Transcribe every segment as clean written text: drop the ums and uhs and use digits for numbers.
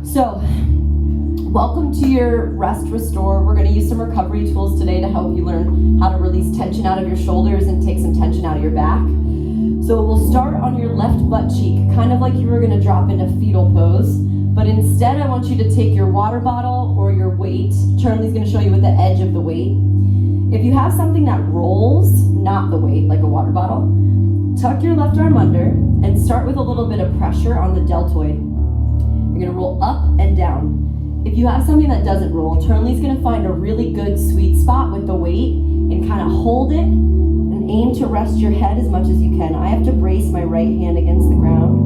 So, welcome to your rest restore. We're going to use some recovery tools today to help you learn how to release tension out of your shoulders and take some tension out of your back. So we'll start on your left butt cheek, kind of like you were going to drop into fetal pose. But instead, I want you to take your water bottle or your weight. Charlie's going to show you with the edge of the weight. If you have something that rolls, not the weight, like a water bottle, tuck your left arm under and start with a little bit of pressure on the deltoid. You're going to roll up and down. If you have something that doesn't roll, Charlie's going to find a really good sweet spot with the weight and kind of hold it and aim to rest your head as much as you can. I have to brace my right hand against the ground.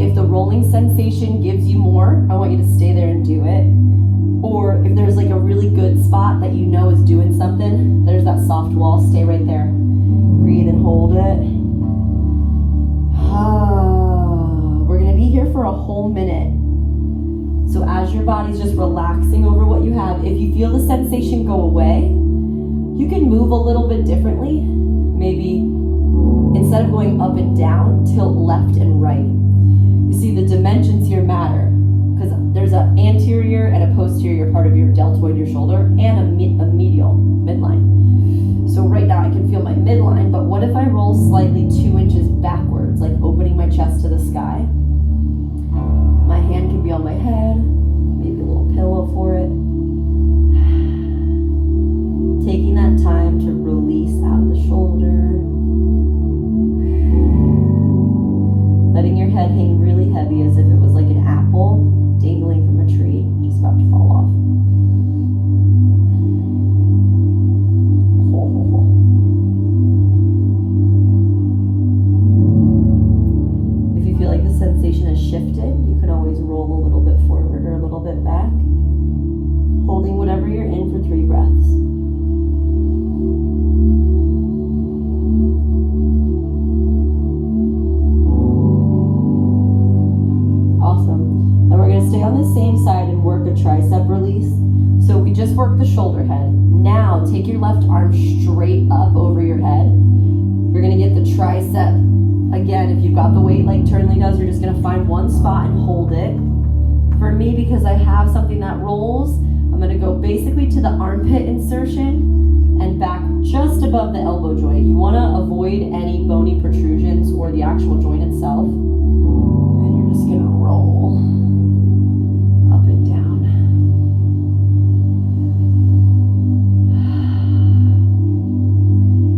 If the rolling sensation gives you more, I want you to stay there and do it. Or if there's like a really good spot that you know is doing something, there's that soft wall, stay right there. Breathe and hold it. We're gonna be here for a whole minute. So as your body's just relaxing over what you have, if you feel the sensation go away, you can move a little bit differently. Maybe instead of going up and down, tilt left and right. You see the dimensions here matter because there's an anterior and a posterior part of your deltoid, your shoulder, and a medial, midline. So right now I can feel my midline, but what if I roll slightly 2 inches backwards, like opening my chest to the sky? My hand can be on my head, maybe a little pillow for it. Taking that time to release out of the shoulder. Letting your head hang really heavy as if it was like an apple dangling from a tree, just about to fall off. If you feel like the sensation has shifted, you can always roll a little bit forward or a little bit back, holding whatever you're in for 3 breaths. Stay on the same side and work a tricep release. So we just worked the shoulder head. Now take your left arm straight up over your head. You're gonna get the tricep. Again, if you've got the weight like Turnley does, you're just gonna find one spot and hold it. For me, because I have something that rolls, I'm gonna go basically to the armpit insertion and back just above the elbow joint. You wanna avoid any bony protrusions or the actual joint itself. And you're just gonna roll.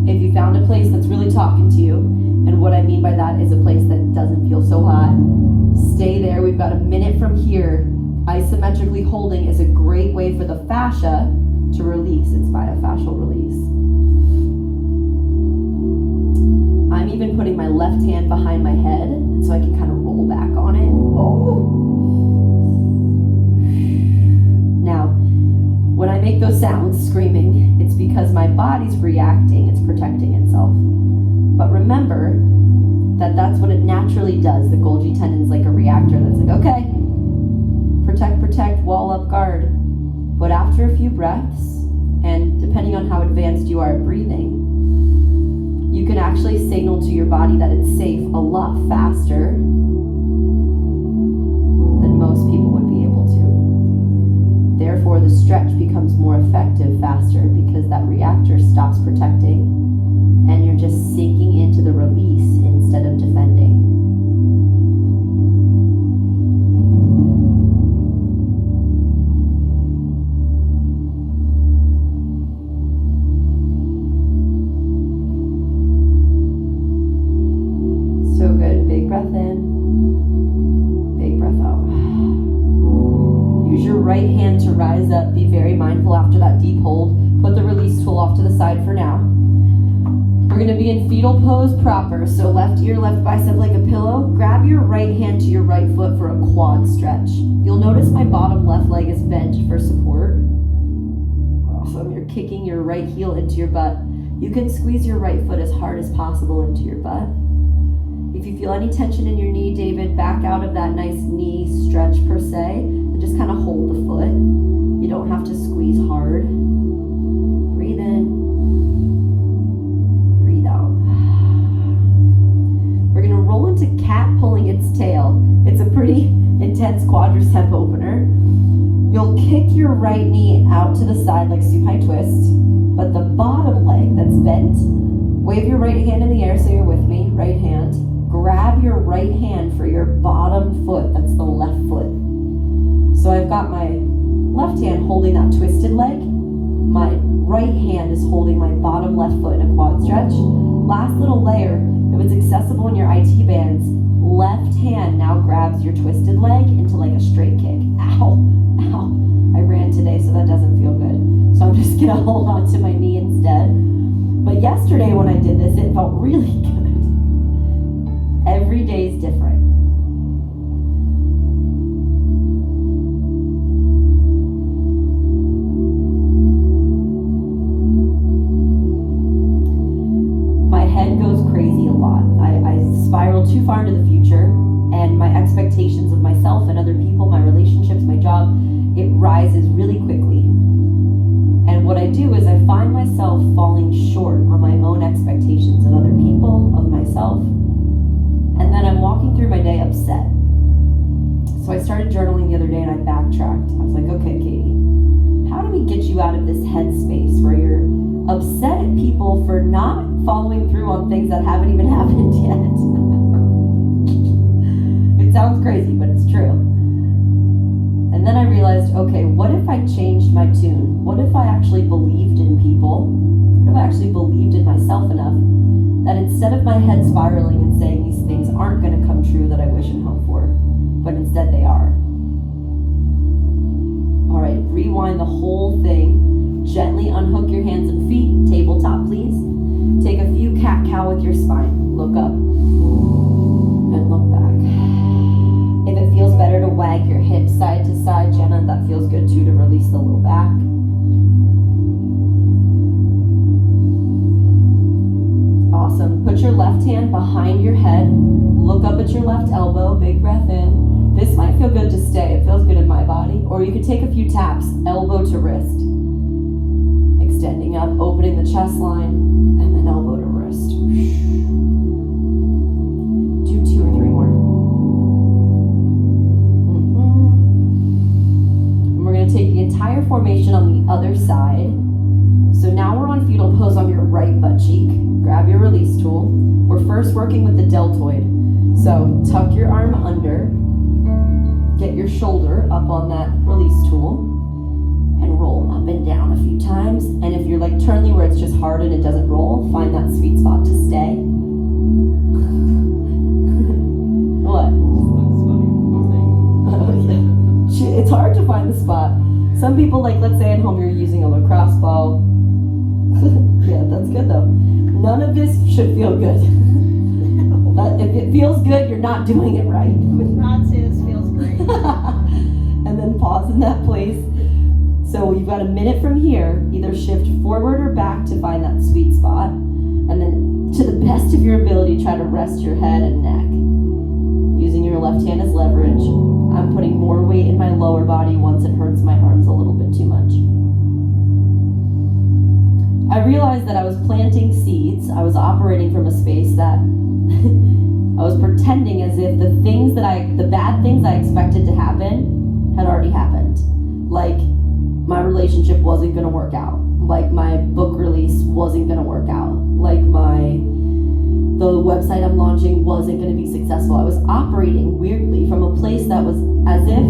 If you found a place that's really talking to you, and what I mean by that is a place that doesn't feel so hot, stay there. We've got a minute from here. Isometrically holding is a great way for the fascia to release. It's myofascial release. I'm even putting my left hand behind my head so I can kind of roll back on it. Oh. Now, when I make those sounds, screaming, it's because my body's reacting, it's protecting itself. But remember that that's what it naturally does. The Golgi tendon's like a reactor that's like, okay, protect, protect, wall up, guard. But after a few breaths, and depending on how advanced you are at breathing, you can actually signal to your body that it's safe a lot faster than most people would be able to. Therefore, the stretch becomes more effective faster because that reactor stops protecting and you're just sinking into the release instead of defending. So good. Big breath in, big breath out. Use your right hand to rise up. Be very mindful after that deep hold. Put the release tool off to the side for now. We're going to be in fetal pose proper. So left ear, left bicep like a pillow. Grab your right hand to your right foot for a quad stretch. You'll notice my bottom left leg is bent for support. Awesome. You're kicking your right heel into your butt. You can squeeze your right foot as hard as possible into your butt. If you feel any tension in your knee, David, back out of that nice knee stretch per se, and just kind of hold the foot. You don't have to squeeze hard. Breathe in, breathe out. We're gonna roll into cat pulling intense quadricep opener. You'll kick your right knee out to the side like supine twist, but the bottom leg that's bent, wave your right hand in the air so you're with me, right hand. Grab your right hand for your bottom foot, that's the left foot. So I've got my left hand holding that twisted leg. My right hand is holding my bottom left foot in a quad stretch. Last little layer, if it's accessible in your IT bands, left hand now grabs your twisted leg into like a straight kick. Ow, ow. I ran today, so that doesn't feel good. So I'm just gonna hold on to my knee instead. But yesterday when I did this, it felt really good. Every day is different. My head goes crazy a lot. I spiral too far into the future, and my expectations of myself and other people, my relationships, my job, it rises really quickly. And what I do is I find myself falling short on my own expectations of other people, of myself, and then I'm walking through my day upset. So I started journaling the other day and I backtracked. I was like, okay, Katie, how do we get you out of this headspace where you're upset at people for not following through on things that haven't even happened yet? It sounds crazy, but it's true. And then I realized, okay, what if I changed my tune? What if I actually believed in people? What if I actually believed in myself enough that instead of my head spiraling and saying these things aren't going to come true that I wish and hope for, but instead they are. All right, rewind the whole thing. Gently unhook your hands and feet. Tabletop, please. Take a few cat-cow with your spine. Look up and look back. If it feels better to wag your hips side to side, Jenna, that feels good too, to release the low back. Awesome. Put your left hand behind your head. Look up at your left elbow. Big breath in. This might feel good to stay. It feels good in my body. Or you could take a few taps, elbow to wrist. Extending up, opening the chest line, and then elbow to wrist. Do 2 or 3 more. And we're going to take the entire formation on the other side. So now we're on fetal pose on your right butt cheek. Grab your release tool. We're first working with the deltoid. So tuck your arm under, get your shoulder up on that release tool, and roll up and down a few times. And if you're like turning where it's just hard and it doesn't roll, find that sweet spot to stay. What? It's hard to find the spot. Some people, like, let's say at home you're using a lacrosse ball. Yeah, that's good though. None of this should feel good. But if it feels good, you're not doing it right. Rod says feels great. And then pause in that place. So you've got a minute from here. Either shift forward or back to find that sweet spot. And then to the best of your ability, try to rest your head and neck. Using your left hand as leverage. I'm putting more weight in my lower body once it hurts my arms a little bit too much. I realized that I was planting seeds. I was operating from a space that I was pretending as if the bad things I expected to happen had already happened. Like my relationship wasn't gonna work out. Like my book release wasn't gonna work out. Like the website I'm launching wasn't gonna be successful. I was operating weirdly from a place that was as if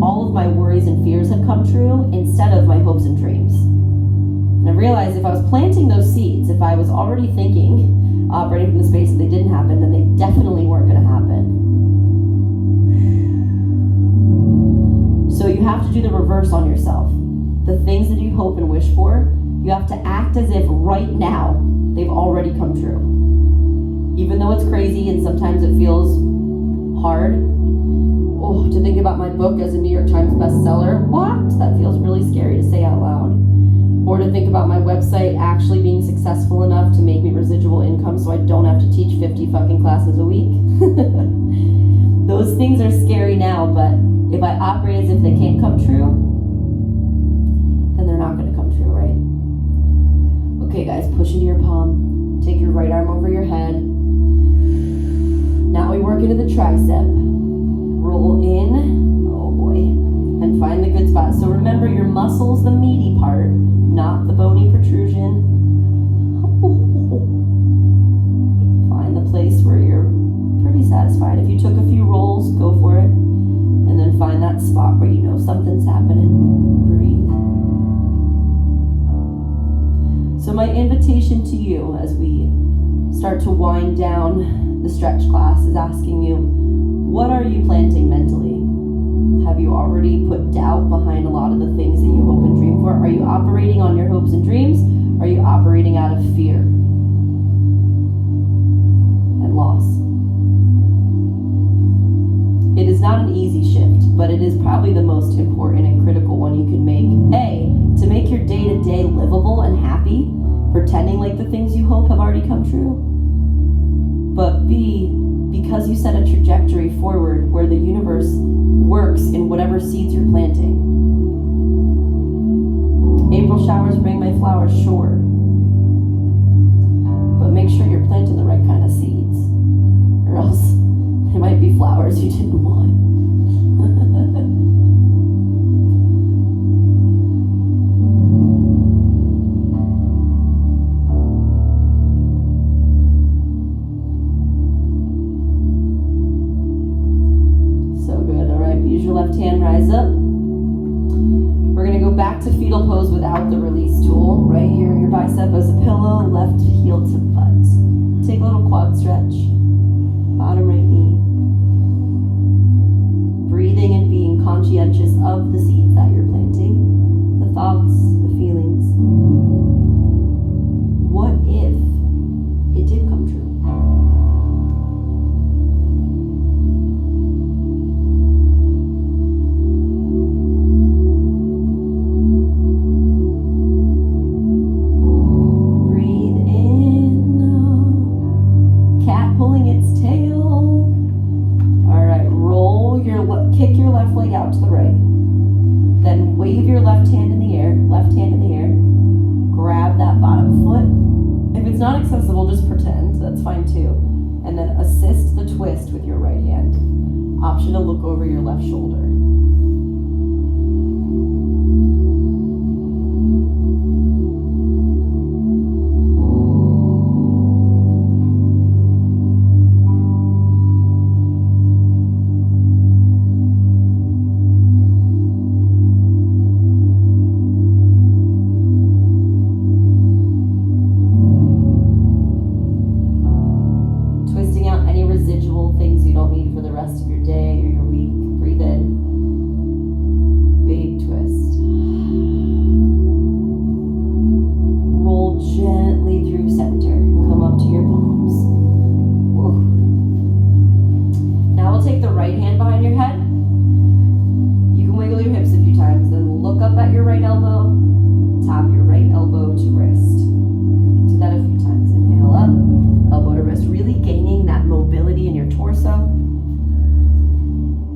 all of my worries and fears had come true instead of my hopes and dreams. And I realized if I was planting those seeds, if I was already thinking, operating from the space that they didn't happen, then they definitely weren't going to happen. So you have to do the reverse on yourself. The things that you hope and wish for, you have to act as if right now they've already come true. Even though it's crazy and sometimes it feels hard. Oh, to think about my book as a New York Times bestseller, what? That feels really scary to say out loud. Or to think about my website actually being successful enough to make me residual income so I don't have to teach 50 fucking classes a week. Those things are scary now, but if I operate as if they can't come true, then they're not gonna come true, right? Okay guys, push into your palm. Take your right arm over your head. Now we work into the tricep. roll in, oh boy, and find the good spot. So remember, your muscle's the meaty part, not the bony protrusion. Find the place where you're pretty satisfied. If you took a few rolls, go for it. And then find that spot where you know something's happening. Breathe. So my invitation to you as we start to wind down the stretch class is asking you, what are you planting mentally? Have you already put doubt behind a lot of the things that you hope and dream for? Are you operating on your hopes and dreams? Are you operating out of fear and loss? It is not an easy shift, but it is probably the most important and critical one you can make. A, to make your day-to-day livable and happy, pretending like the things you hope have already come true. But B, because you set a trajectory forward where the universe works in whatever seeds you're planting. April showers bring May flowers, sure. But make sure you're planting the right kind of seeds, or else it might be flowers you didn't want. So good. All right, use your left hand, rise up. We're going to go back to fetal pose without the release tool. Right here in your bicep as a pillow, left heel to butt. Take a little quad stretch. Bottom right knee. Breathing and being conscientious of the seeds that you're planting, the thoughts, the feelings. What if it did come true? Breathe in, cat pulling its tail. Kick your left leg out to the right. Then wave your left hand in the air, grab that bottom foot. If it's not accessible, just pretend, that's fine too. And then assist the twist with your right hand. Option to look over your left shoulder.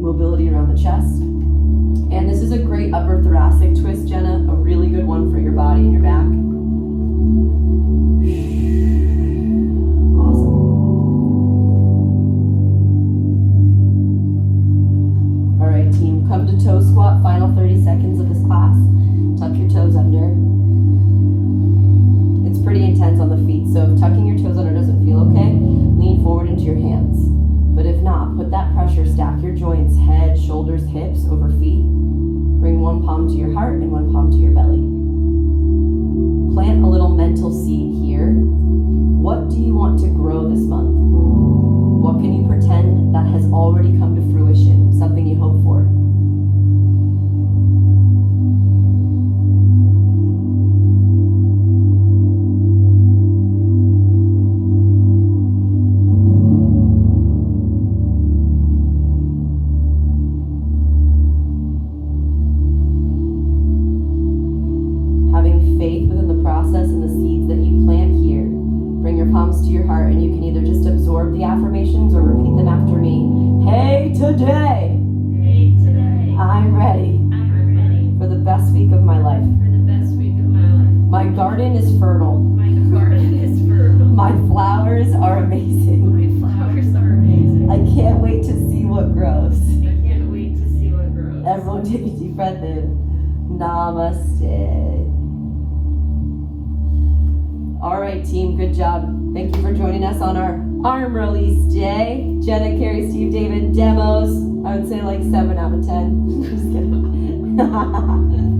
Mobility around the chest. And this is a great upper thoracic twist, Jenna, a really good one for your body and your back. Awesome. All right, team, come to toe squat, final 30 seconds of this class. Tuck your toes under. It's pretty intense on the feet, so if tucking your toes under doesn't feel okay, lean forward into your hands. But if not, put that pressure, stack your joints, head, shoulders, hips, over feet. Bring one palm to your heart and one palm to your belly. Plant a little mental seed here. What do you want to grow this month? What can you pretend that has already come to fruition, something you hope for? Faith within the process and the seeds that you plant here. Bring your palms to your heart and you can either just absorb the affirmations or repeat them after me. Hey today! Hey today! I'm ready. I'm ready. For the best week of my life. For the best week of my life. My garden is fertile. My garden is fertile. My flowers are amazing. My flowers are amazing. I can't wait to see what grows. I can't take a deep breath in. Namaste. All right, team, good job. Thank you for joining us on our arm release day. Jenna, Carrie, Steve, David, demos. I would say like 7 out of 10. Just kidding.